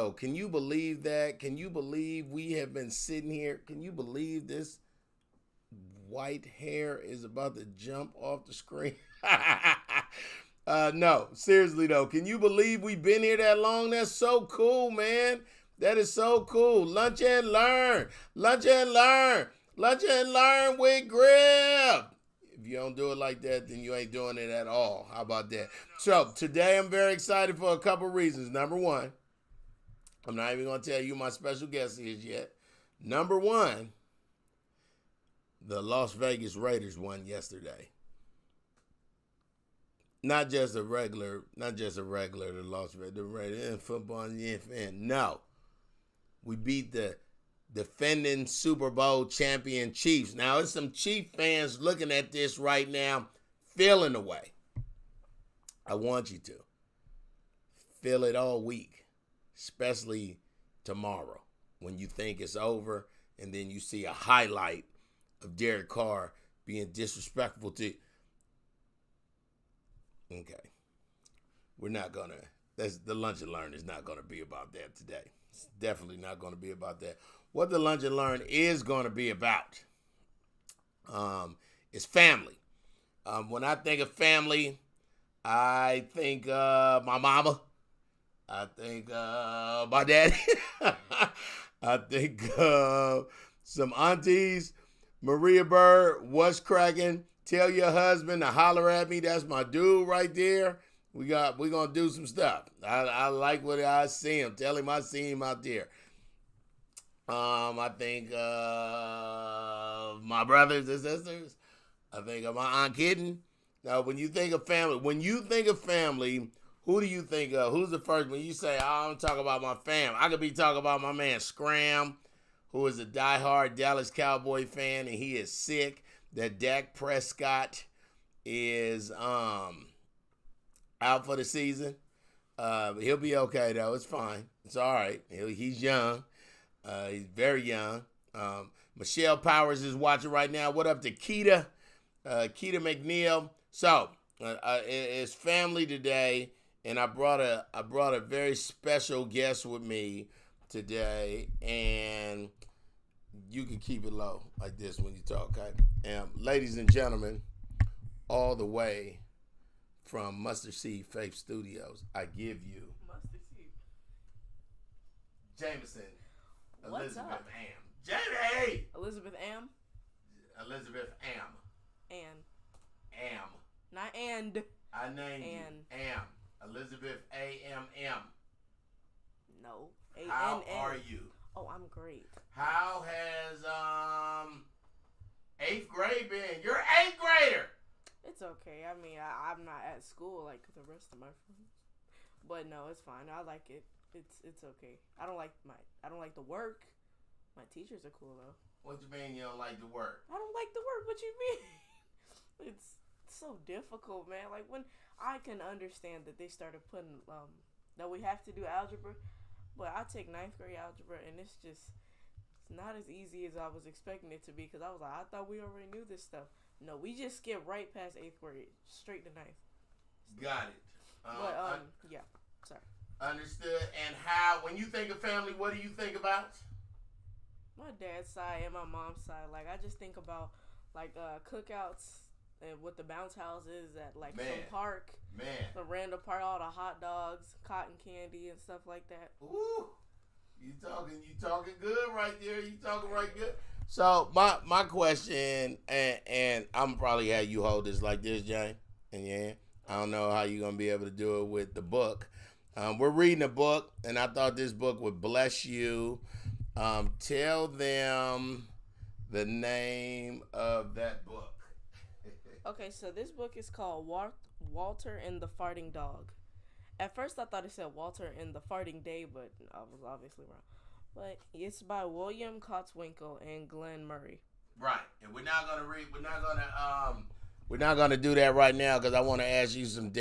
though. Can you believe that? Can you believe we have been sitting here? Can you believe this white hair is about to jump off the screen? No, seriously though. Can you believe we've been here that long? That's so cool, man. That is so cool. Lunch and learn. Lunch and learn. Lunch and learn with GRIFF. If you don't do it like that, then you ain't doing it at all. How about that? So today I'm very excited for a couple reasons. Number one, I'm not even going to tell you who my special guest is yet. Number one, the Las Vegas Raiders won yesterday. Not just a regular, the Las Vegas Raiders football fan. No. We beat the defending Super Bowl champion Chiefs. Now, there's some Chief fans looking at this right now, feeling the way. I want you to feel it all week, especially tomorrow when you think it's over and then you see a highlight of Derek Carr being disrespectful to. Okay. We're not going to, the Lunch and Learn is not going to be about that today. It's definitely not going to be about that. What the Lunch and Learn is going to be about is family. When I think of family, I think my mama. I think my daddy. I think some aunties. Maria Bird, what's cracking? Tell your husband to holler at me. That's my dude right there. We're gonna do some stuff. I like what I see him. Tell him I see him out there. I think my brothers and sisters. I think of my Aunt Kitten. Now, when you think of family, who do you think of? Who's the first? When you say, I'm talking about my fam, I could be talking about my man Scram, who is a diehard Dallas Cowboy fan, and he is sick that Dak Prescott is out for the season. He'll be okay, though. It's fine. It's all right. He's young. He's very young. Michelle Powers is watching right now. What up to Keita? Keita McNeil. So, it's family today, and I brought a very special guest with me today, and you can keep it low like this when you talk, okay? Ladies and gentlemen, all the way from Mustard Seed Faith Studios, I give you Mustard Seed. Jamisen, Elizabeth up? Am. Jamie! Elizabeth Am? Elizabeth Am. Am. Not and. I named you. Am. Elizabeth A-M-M. No. How A-N-N. are you? Oh, I'm great. How has 8th grade been? You're 8th grader! It's okay. I mean, I'm not at school like the rest of my friends. But no, it's fine. I like it. It's okay. I don't like the work. My teachers are cool though. What you mean you don't like the work? I don't like the work. What you mean? It's so difficult, man. Like when I can understand that they started putting that we have to do algebra, but I take 9th grade algebra and it's not as easy as I was expecting it to be because I was like, I thought we already knew this stuff. No, we just skipped right past 8th grade, straight to 9th. Got it. Yeah, sorry. Understood. And how, when you think of family, what do you think about? My dad's side and my mom's side. Like, I just think about, like, cookouts and what the bounce house is at, like, some park. Some random park, all the hot dogs, cotton candy, and stuff like that. Ooh. You talking good right there. You talking right good. So my question, and I'm probably have you hold this like this, Jane. And yeah, I don't know how you're gonna be able to do it with the book. We're reading a book, and I thought this book would bless you. Tell them the name of that book. Okay, so this book is called Walter and the Farting Dog. At first, I thought it said Walter and the Farting Day, but I was obviously wrong. But it's by William Cotswinkle and Glenn Murray. Right, and we're not gonna do that right now because I want to ask you some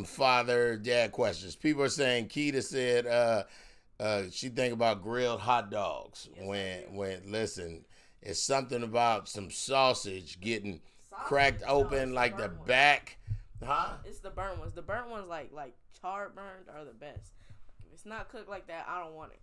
father-dad questions. People are saying Keita said she think about grilled hot dogs. Yes, when listen, it's something about some sausage getting cracked open like the back. Huh? It's the burnt ones. The burnt ones like charred burned are the best. If it's not cooked like that, I don't want it.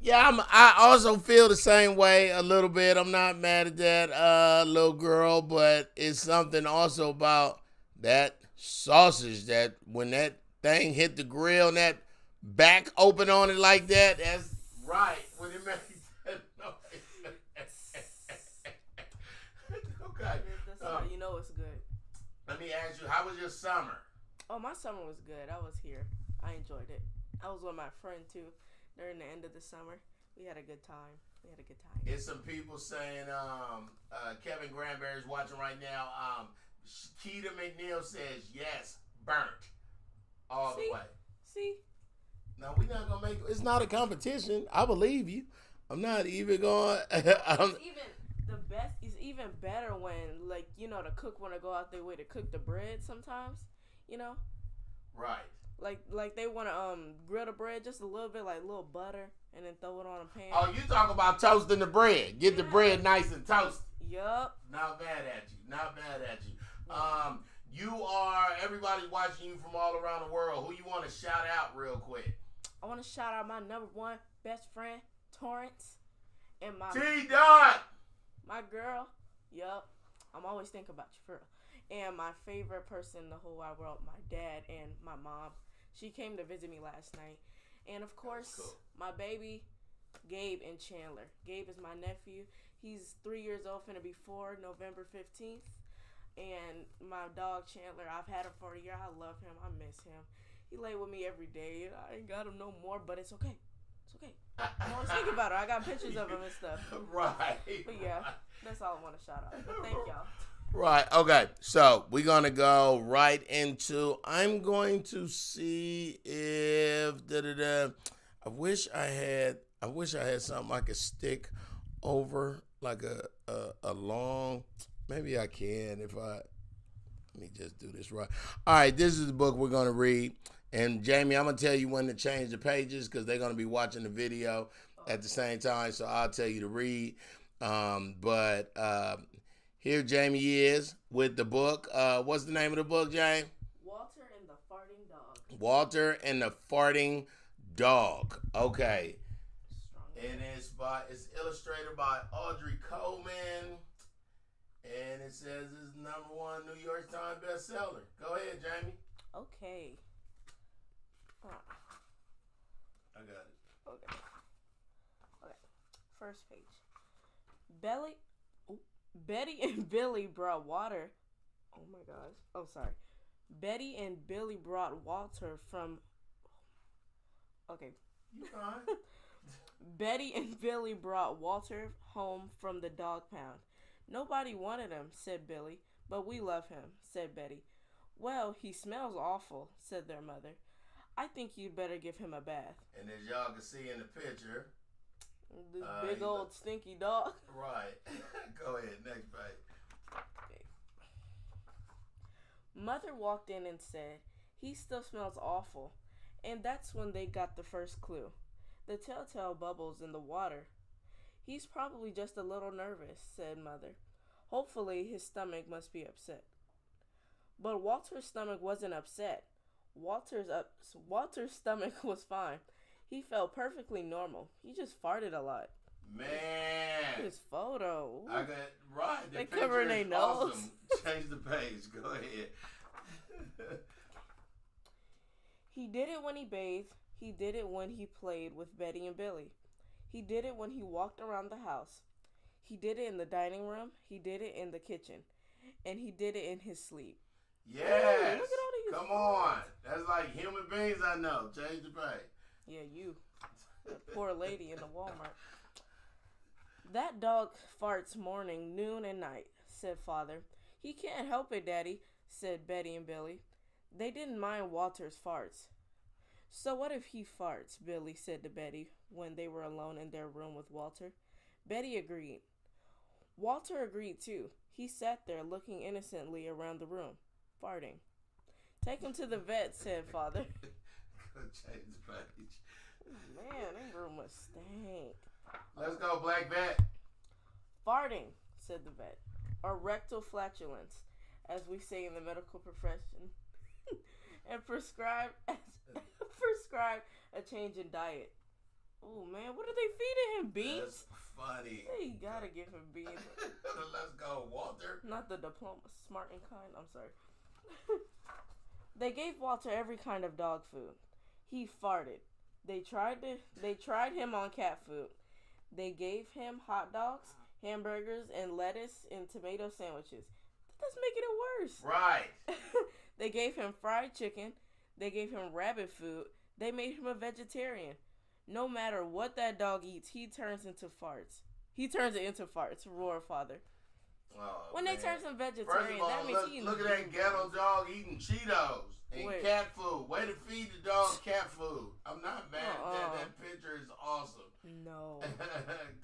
Yeah, I also feel the same way a little bit. I'm not mad at that little girl, but it's something also about that sausage that when that thing hit the grill and that back open on it like that, that's right. When it makes that noise. Okay. That's how you know it's good. Let me ask you, how was your summer? Oh, my summer was good. I was here. I enjoyed it. I was with my friend too. During the end of the summer, we had a good time. It's some people saying, Kevin Granberry's watching right now. Keita McNeil says, yes, burnt all the way. See? No, we're not going to make it. It's not a competition. I believe you. I'm not even going. It's even better when, like, you know, the cook want to go out their way to cook the bread sometimes, you know? Right. Like they want to grill the bread just a little bit, like a little butter, and then throw it on a pan. Oh, you talk about toasting the bread. Get the bread nice and toasted. Yup. Not bad at you. Everybody's watching you from all around the world. Who you want to shout out real quick? I want to shout out my number one best friend, Torrance, and my T-Dot. My girl. Yup. I'm always thinking about you, for real. And my favorite person in the whole wide world, my dad and my mom. She came to visit me last night. And, of course, my baby, Gabe and Chandler. Gabe is my nephew. He's 3 years old, finna be 4, November 15th. And my dog, Chandler, I've had him for a year. I love him. I miss him. He lay with me every day. I ain't got him no more, but it's okay. It's okay. I'm always thinking about it. I got pictures of him and stuff. Right. But, yeah, that's all I want to shout out. But thank y'all. Right. Okay. So we're gonna go right into. I'm going to see if I wish I had something I could stick over like a long. Maybe I can if I. Let me just do this right. All right. This is the book we're gonna read. And Jamie, I'm gonna tell you when to change the pages because they're gonna be watching the video at the same time. So I'll tell you to read. Here Jamie is with the book. What's the name of the book, Jamie? Walter and the Farting Dog. Walter and the Farting Dog. Okay. And it's illustrated by Audrey Coleman. And it says it's #1 New York Times bestseller. Go ahead, Jamie. Okay. I got it. Okay. First page. Betty and Billy brought water. Oh my gosh. Oh, sorry. Betty and Billy brought Walter from. Okay. You fine. Betty and Billy brought Walter home from the dog pound. Nobody wanted him, said Billy, but we love him, said Betty. Well, he smells awful, said their mother. I think you'd better give him a bath. And as y'all can see in the picture, this big old stinky dog. Right. Go ahead, next page. Okay. Mother walked in and said, he still smells awful. And that's when they got the first clue. The telltale bubbles in the water. He's probably just a little nervous, said Mother. Hopefully his stomach must be upset. But Walter's stomach wasn't upset. Walter's stomach was fine. He felt perfectly normal. He just farted a lot. Man. His photo. I got right. They covering their nose. Awesome. Change the page. Go ahead. He did it when he bathed. He did it when he played with Betty and Billy. He did it when he walked around the house. He did it in the dining room. He did it in the kitchen. And he did it in his sleep. Yes. Hey, look at all these. Come on. That's like human beings I know. Change the page. Yeah, you. That poor lady in the Walmart. That dog farts morning, noon, and night, said Father. He can't help it, Daddy, said Betty and Billy. They didn't mind Walter's farts. So what if he farts, Billy said to Betty when they were alone in their room with Walter. Betty agreed. Walter agreed too. He sat there looking innocently around the room, farting. Take him to the vet, said Father. Go change the page. Man, that room must stink. Let's go, Black Vet. Farting, said the vet, or rectal flatulence, as we say in the medical profession, and prescribed a change in diet. Oh man, what are they feeding him? Beans? That's funny. They gotta give him beans. Let's go, Walter. Not the diploma, smart and kind. I'm sorry. They gave Walter every kind of dog food. He farted. They tried him on cat food. They gave him hot dogs, hamburgers, and lettuce and tomato sandwiches. That's making it worse. Right. They gave him fried chicken. They gave him rabbit food. They made him a vegetarian. No matter what that dog eats, he turns into farts. He turns it into farts, roar father. Oh, when man. they turn some First vegetarian, of all, that means he look at that ghetto dog eating Cheetos and Wait. cat food. Way to feed the dog cat food. I'm not mad. That picture is awesome. No.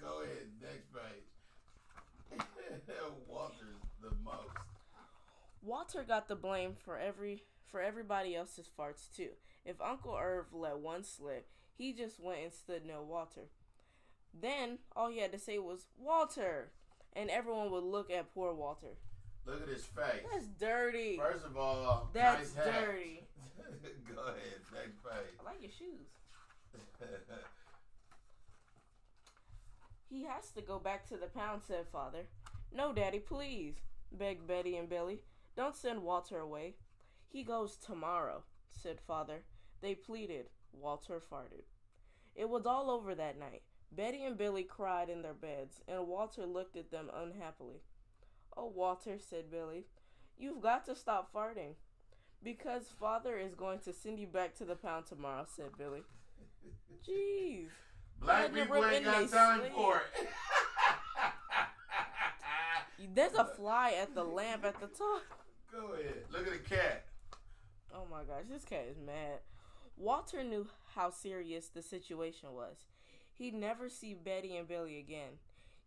Go ahead, next page. Walter's the most. Walter got the blame for everybody else's farts too. If Uncle Irv let one slip, he just went and stood near Walter. Then all he had to say was Walter, and everyone would look at poor Walter. Look at his face. That's dirty. First of all, That's nice hat. dirty. Go ahead, next page. I like your shoes. He has to go back to the pound, said Father. No, Daddy, please, begged Betty and Billy. Don't send Walter away. He goes tomorrow, said Father. They pleaded. Walter farted. It was all over that night. Betty and Billy cried in their beds, and Walter looked at them unhappily. Oh, Walter, said Billy, you've got to stop farting. Because Father is going to send you back to the pound tomorrow, said Billy. Jeez. Black people ain't got time for it. There's a fly at the lamp at the top. Go ahead. Look at the cat. Oh my gosh, this cat is mad. Walter knew how serious the situation was. He'd never see Betty and Billy again.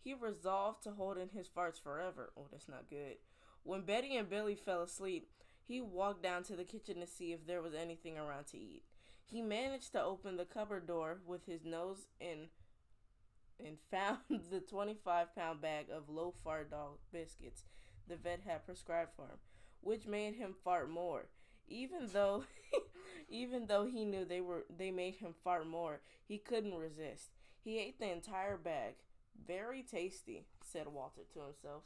He resolved to hold in his farts forever. Oh, that's not good. When Betty and Billy fell asleep, he walked down to the kitchen to see if there was anything around to eat. He managed to open the cupboard door with his nose in and found the 25-pound bag of low-fart dog biscuits the vet had prescribed for him, which made him fart more. Even though he knew they made him fart more, he couldn't resist. He ate the entire bag. Very tasty, said Walter to himself.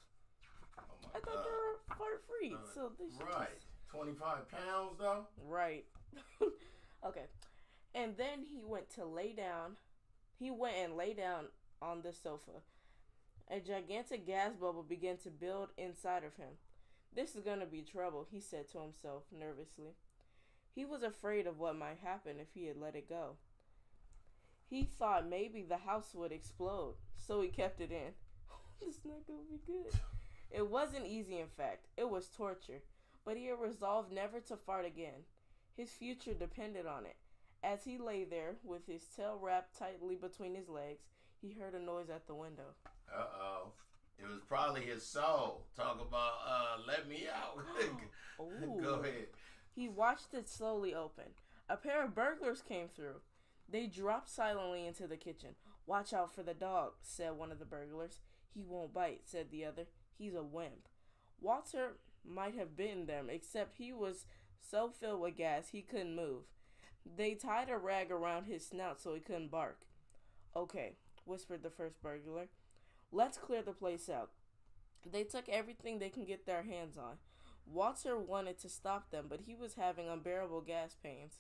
Oh my I thought they were fart free, so they should right. 25 pounds though? Right. Okay. And then he went and lay down on the sofa. A gigantic gas bubble began to build inside of him. This is gonna be trouble, he said to himself nervously. He was afraid of what might happen if he had let it go. He thought maybe the house would explode, so he kept it in. This is not gonna be good. It wasn't easy, in fact. It was torture. But he had resolved never to fart again. His future depended on it. As he lay there, with his tail wrapped tightly between his legs, he heard a noise at the window. Uh-oh. It was probably his soul. Talk about, let me out. Go ahead. He watched it slowly open. A pair of burglars came through. They dropped silently into the kitchen. Watch out for the dog, said one of the burglars. He won't bite, said the other. He's a wimp. Walter might have bitten them, except he was so filled with gas he couldn't move. They tied a rag around his snout so he couldn't bark. Okay, whispered the first burglar. Let's clear the place out. They took everything they can get their hands on. Walter wanted to stop them, but he was having unbearable gas pains.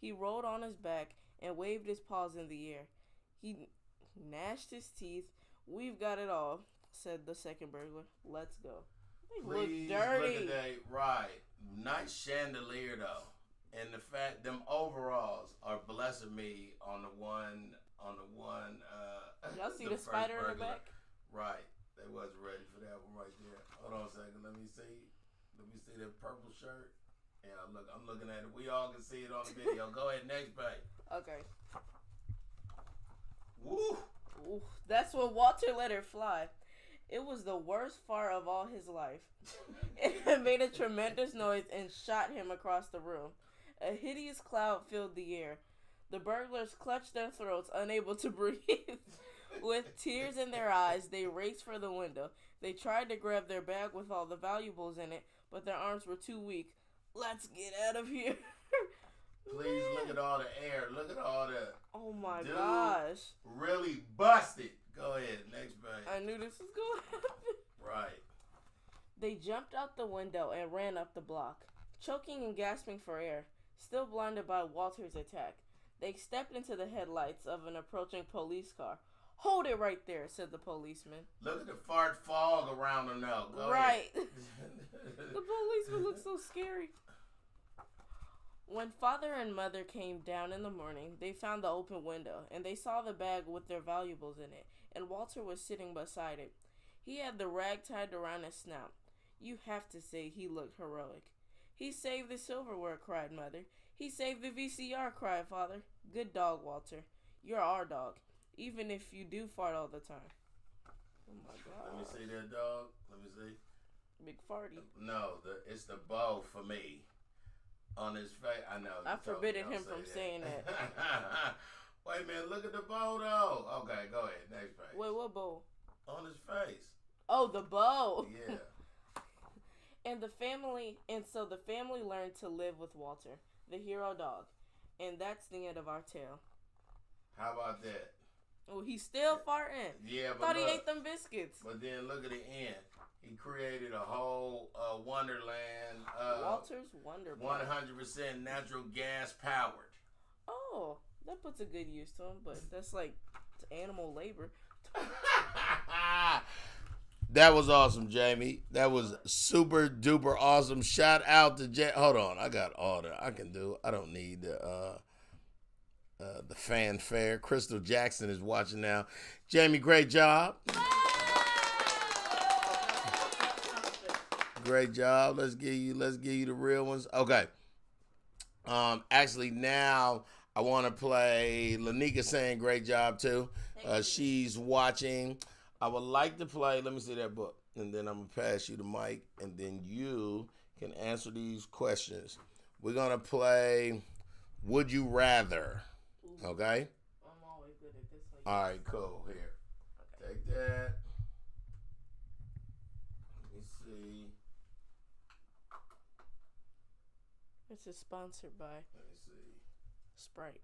He rolled on his back and waved his paws in the air. He gnashed his teeth. We've got it all, said the second burglar. Let's go. They Please look dirty. Look at that. Right. Nice chandelier, though. And the fact, them overalls are blessing me on the one, Y'all see the spider in the back? Right. They wasn't ready for that one right there. Hold on a second. Let me see that purple shirt. Yeah, I'm looking at it. We all can see it on the video. Go ahead, next page. Okay. Woo! Ooh, that's when Walter let her fly. It was the worst fart of all his life. It made a tremendous noise and shot him across the room. A hideous cloud filled the air. The burglars clutched their throats, unable to breathe. With tears in their eyes, they raced for the window. They tried to grab their bag with all the valuables in it, but their arms were too weak. Let's get out of here. Please look at all the air. Look at all the. Oh my Dude, gosh. really busted. Go ahead. Next page. I knew this was going to happen. Right. They jumped out the window and ran up the block, choking and gasping for air, still blinded by Walter's attack. They stepped into the headlights of an approaching police car. Hold it right there, said the policeman. Look at the fart fog around them now. Go right. ahead. The policeman looked so scary. When father and mother came down in the morning, they found the open window, and they saw the bag with their valuables in it, and Walter was sitting beside it. He had the rag tied around his snout. You have to say he looked heroic. He saved the silverware, cried mother. He saved the VCR, cried father. Good dog, Walter. You're our dog, even if you do fart all the time. Oh my God. Let me see that dog. Let me see. Big farty. No, it's the bow for me. On his face, I know. I forbidden him from saying that. Wait a minute, look at the bow though. Okay, go ahead. Next page. Wait, what bow? On his face. Oh, the bow. Yeah. So the family learned to live with Walter, the hero dog. And that's the end of our tale. How about that? Oh, he's still farting. Yeah, but thought look, he ate them biscuits. But then look at the end. He created a whole wonderland. Walter's Wonderland. 100% natural gas powered. Oh, that puts a good use to him, but that's like animal labor. That was awesome, Jamie. That was super duper awesome. Shout out to Hold on, I got all that I can do. I don't need the fanfare. Crystal Jackson is watching now. Jamie, great job. Great job. Let's give you the real ones. Okay. Actually now I want to play Lanika saying great job too. She's watching. I would like to play, let me see that book, and then I'm going to pass you the mic, and then you can answer these questions. We're going to play Would You Rather. Okay? I'm always good at this. All right, cool. Here. Okay. Take that. Let me see. This is sponsored by Let me see. Sprite.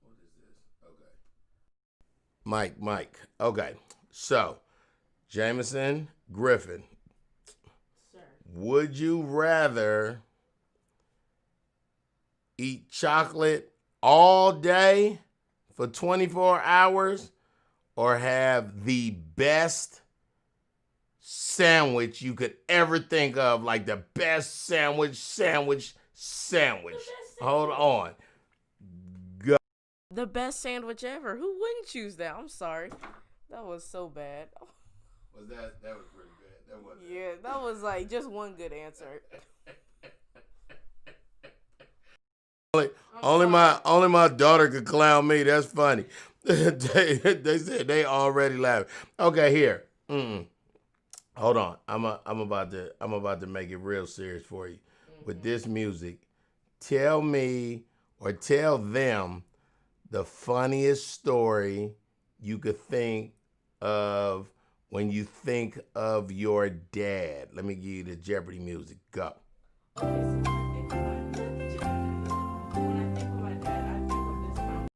What is this? Okay. Mike. Okay. So, Jamison Griffin. Sir. Would you rather eat chocolate all day for 24 hours or have the best sandwich you could ever think of, like the best sandwich? Hold on. Go. The best sandwich ever. Who wouldn't choose that? I'm sorry. That was so bad. Was that was pretty bad. That was Yeah, that was like just one good answer. Only my daughter could clown me. That's funny. they said they already laughing. Okay, here. Hold on. I'm about to make it real serious for you. With this music, tell me or tell them the funniest story you could think of when you think of your dad. Let me give you the Jeopardy music. Go. Okay, so when I think of my dad, I think of this time.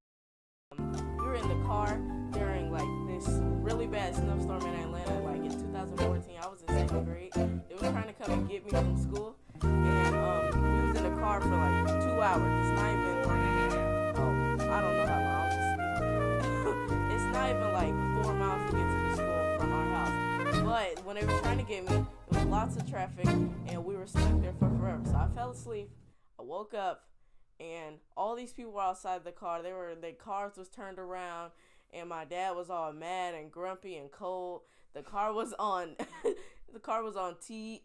We were in the car during like this really bad snowstorm in Atlanta, like in 2014. I was in 2nd grade. They were trying to come and get me from school, and we was in the car for like 2 hours. It's not even. I don't know how long. I was asleep. It's not even like 4 miles to get to the school from our house. But when they were trying to get me, there was lots of traffic, and we were stuck there for forever. So I fell asleep. I woke up, and all these people were outside the car. Their cars was turned around, and my dad was all mad and grumpy and cold. The car was on TEMPTY,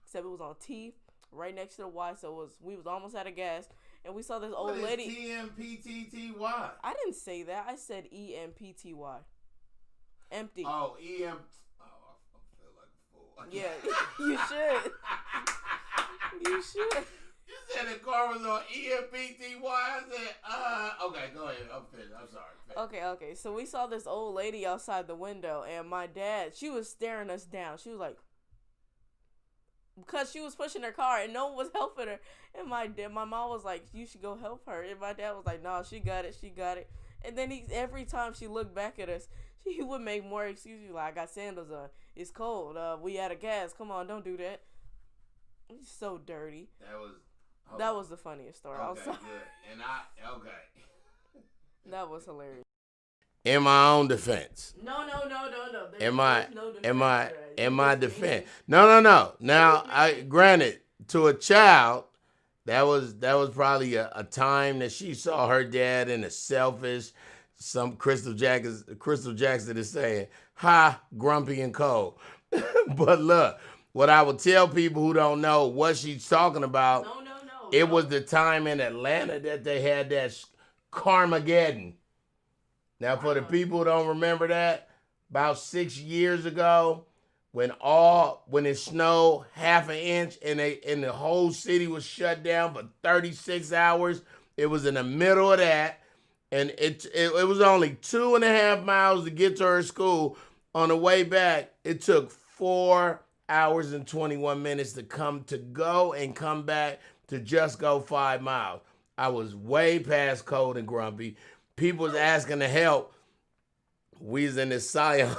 except it was on T right next to the Y. So we was almost out of gas. And we saw this old lady. TMPTTY? I didn't say that. I said EMPTY. Empty. Oh, EM. Oh, I feel like a fool. Yeah, you should. You should. You said the car was on EMPTY. I said, okay, go ahead. I'm finished. I'm sorry. Okay. So we saw this old lady outside the window, and my dad, she was staring us down. She was like, because she was pushing her car and no one was helping her. And my mom was like, "You should go help her." And my dad was like, "No, she got it, she got it." And then every time she looked back at us, he would make more excuses like, "I got sandals on. It's cold. We out of gas. Come on, don't do that." He's so dirty. That was the funniest story. Okay, good. And That was hilarious. In my own defense. No. In my defense. No. Now, granted, to a child, that was probably a time that she saw her dad in a selfish. Some Crystal Jackson is saying, "Ha, grumpy and cold." But look, what I would tell people who don't know what she's talking about. No. It was the time in Atlanta that they had that Carmageddon. Now, for the people who don't remember that, about 6 years ago, when it snowed half an inch and the whole city was shut down for 36 hours, it was in the middle of that, and it was only 2.5 miles to get to her school. On the way back, it took 4 hours and 21 minutes to go and come back to just go 5 miles. I was way past cold and grumpy. People was asking to help. We was in this Scion.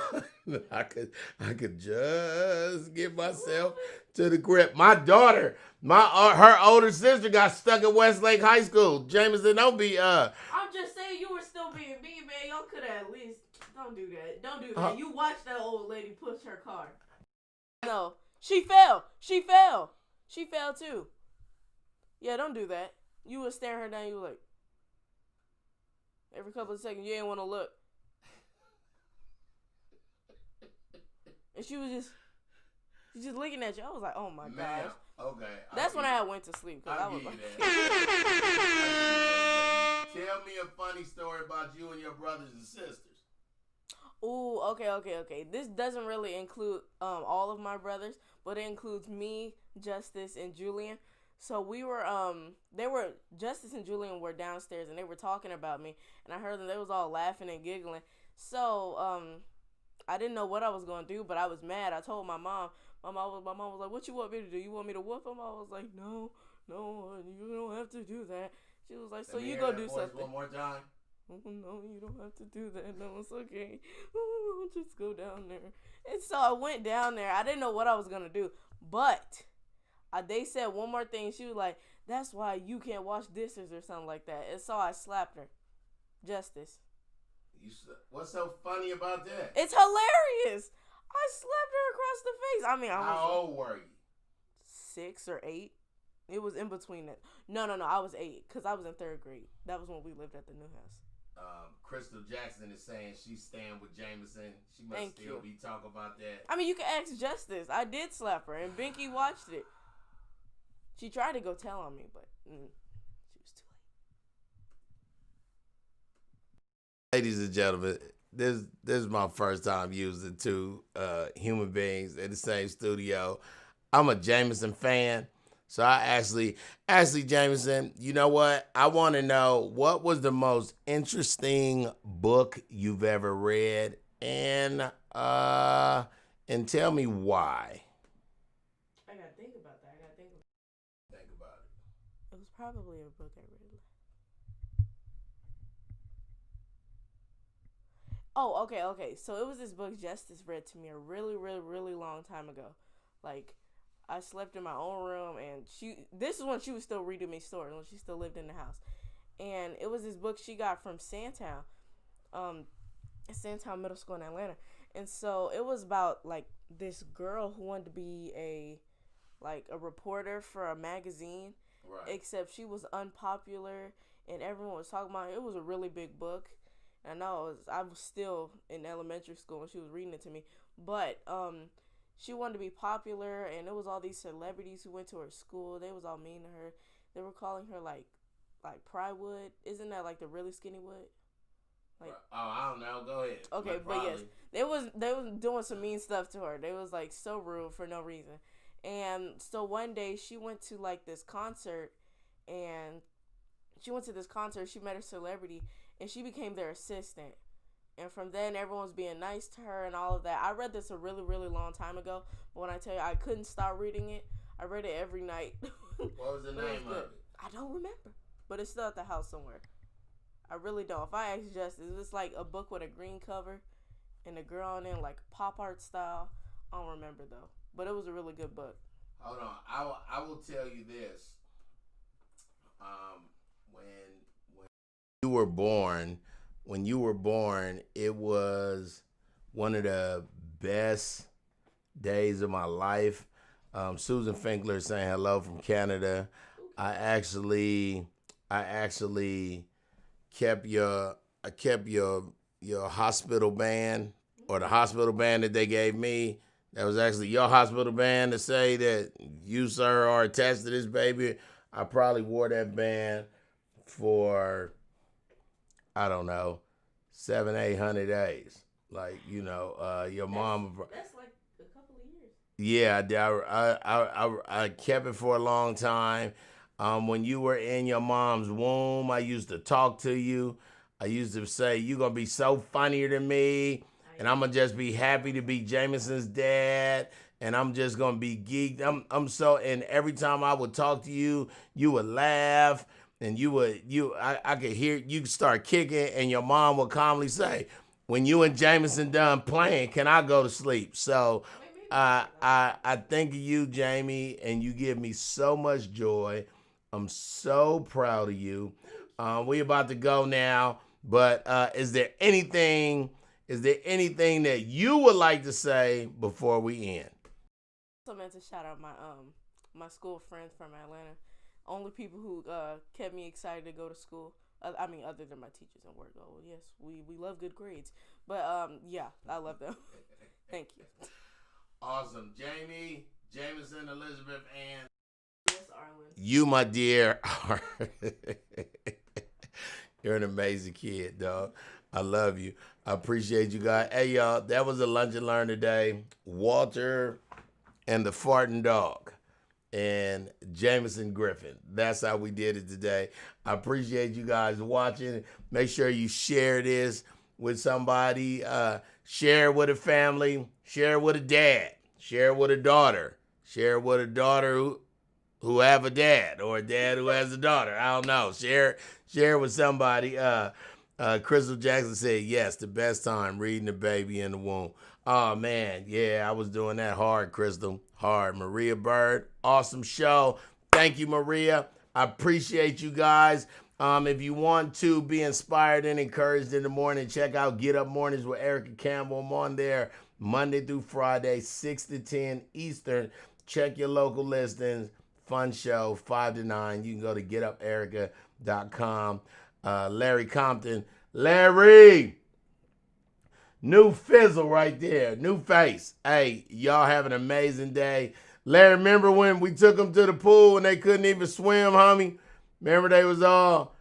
I could just get myself to the grip. My daughter, her older sister got stuck at Westlake High School. Jamison, don't be I'm just saying you were still being mean, man. Y'all could have at least don't do that. Don't do that. You watched that old lady push her car. No, she fell. She fell too. Yeah, don't do that. You would stare her down. You were like, every couple of seconds, you didn't want to look. And she was just looking at you. I was like, oh my gosh. Okay. That's when I went to sleep. Cause I was like, tell me a funny story about you and your brothers and sisters. Ooh, okay. This doesn't really include all of my brothers, but it includes me, Justice, and Julian. So we were, Justice and Julian were downstairs and they were talking about me, and I heard them, they was all laughing and giggling. So, I didn't know what I was going to do, but I was mad. I told my mom. My mom was like, "What you want me to do? You want me to whoop him?" I was like, No, you don't have to do that. She was like, "So you go do something." One more time. No, you don't have to do that. No, it's okay. I'll just go down there. And so I went down there. I didn't know what I was going to do, but they said one more thing. She was like, "That's why you can't wash dishes," or something like that. And so I slapped her. Justice. What's so funny about that? It's hilarious. I slapped her across the face. I mean, how old were you? 6 or 8. It was in between that. No. I was 8 because I was in 3rd grade. That was when we lived at the new house. Crystal Jackson is saying she's staying with Jamison. She must still be talking about that. I mean, you can ask Justice. I did slap her, and Binky watched it. She tried to go tell on me, but she was too late. Ladies and gentlemen, this is my first time using two human beings in the same studio. I'm a Jamison fan. So I actually, Jamison, you know what? I want to know, what was the most interesting book you've ever read, and tell me why. I gotta think about that. Think about it. It was probably a book I read. Oh, okay. So it was this book Justice read to me a really, really, really long time ago. Like, I slept in my own room, and this is when she was still reading me stories, when she still lived in the house. And it was this book she got from Sandtown, Sandtown Middle School in Atlanta. And so it was about, like, this girl who wanted to be a reporter for a magazine. Right. Except she was unpopular, and everyone was talking about it. It was a really big book. And I was still in elementary school when she was reading it to me. But, she wanted to be popular, and it was all these celebrities who went to her school. They was all mean to her. They were calling her like Prywood. Isn't that like the really skinny wood? Like, I don't know. Go ahead. Okay, like, but yes, they was doing some mean stuff to her. They was like so rude for no reason. And so one day she went to like this concert, and she met a celebrity, and she became their assistant. And from then, everyone's being nice to her and all of that. I read this a really, really long time ago. But when I tell you I couldn't stop reading it, I read it every night. What was the name of it? I don't remember, but it's still at the house somewhere. I really don't. If I ask Justice, it's like a book with a green cover and a girl on it, like pop art style. I don't remember though, but it was a really good book. Hold on, I will tell you this. When you were born, it was one of the best days of my life. Susan Finkler saying hello from Canada. I actually kept your hospital band, or the hospital band that they gave me. That was actually your hospital band to say that you, sir, are attached to this baby. I probably wore that band for, I don't know, 700-800 days. Like, you know, your mom. That's like a couple of years. Yeah, I kept it for a long time. When you were in your mom's womb, I used to talk to you. I used to say, you're going to be so funnier than me. And I'm going to just be happy to be Jamisen's dad. And I'm just going to be geeked. And every time I would talk to you, you would laugh. And I could hear you start kicking. And your mom would calmly say, when you and Jamisen done playing, can I go to sleep? So I think of you, Jamie, and you give me so much joy. I'm so proud of you. We about to go now. But is there anything that you would like to say before we end? I also meant to shout out my school friends from Atlanta. Only people who kept me excited to go to school. I mean, other than my teachers and work. Oh, yes, we love good grades. But yeah, I love them. Thank you. Awesome, Jamie, Jamisen, Elizabeth, and yes, Arlen. You, my dear, you're an amazing kid, dog. I love you. I appreciate you guys. Hey, y'all, that was a Lunch and Learn today. Walter and the farting dog and Jamisen Griffin. That's how we did it today. I appreciate you guys watching. Make sure you share this with somebody. Share it with a family. Share it with a dad. Share it with a daughter. Share it with a daughter who have a dad, or a dad who has a daughter. I don't know. Share it with somebody. Crystal Jackson said, yes, the best time reading the baby in the womb. Oh, man. Yeah, I was doing that hard, Crystal. Hard. Maria Bird, awesome show. Thank you, Maria. I appreciate you guys. If you want to be inspired and encouraged in the morning, check out Get Up Mornings with Erica Campbell. I'm on there Monday through Friday, 6 to 10 Eastern. Check your local listings. Fun show, 5 to 9. You can go to getuperica.com. Larry Compton. Larry! New fizzle right there. New face. Hey, y'all have an amazing day. Larry, remember when we took them to the pool and they couldn't even swim, homie? Remember they was all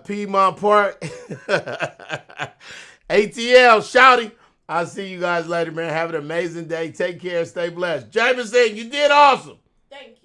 Piedmont Park? ATL, shouty. I'll see you guys later, man. Have an amazing day. Take care. Stay blessed. Jamisen, you did awesome. Thank you.